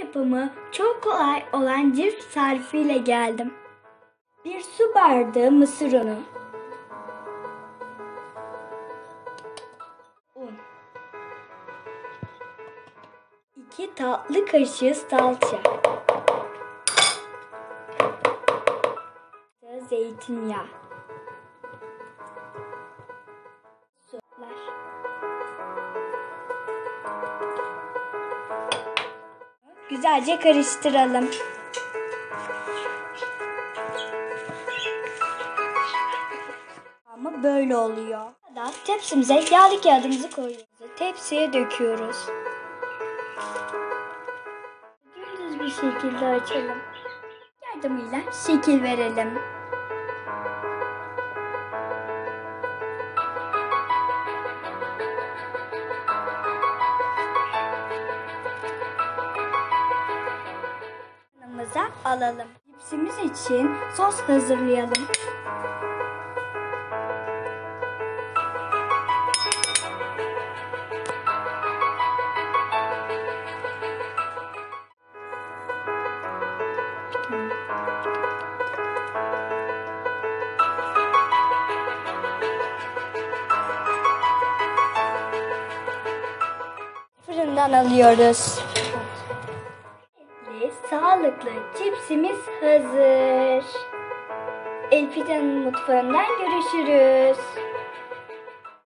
yapımı çok kolay olan cips tarifiyle geldim. 1 su bardağı mısır unu, un, 2 tatlı kaşığı salça, zeytinyağı, sular. Güzelce karıştıralım. Ama böyle oluyor. Tepsimize yağlı kağıdımızı koyuyoruz. Tepsiye döküyoruz. Dümdüz bir şekilde açalım. Yardımıyla şekil verelim. Yanımıza alalım. Cipsimiz için sos hazırlayalım. Fırından alıyoruz. Sağlıklı cipsimiz hazır. Elif'in mutfağından görüşürüz.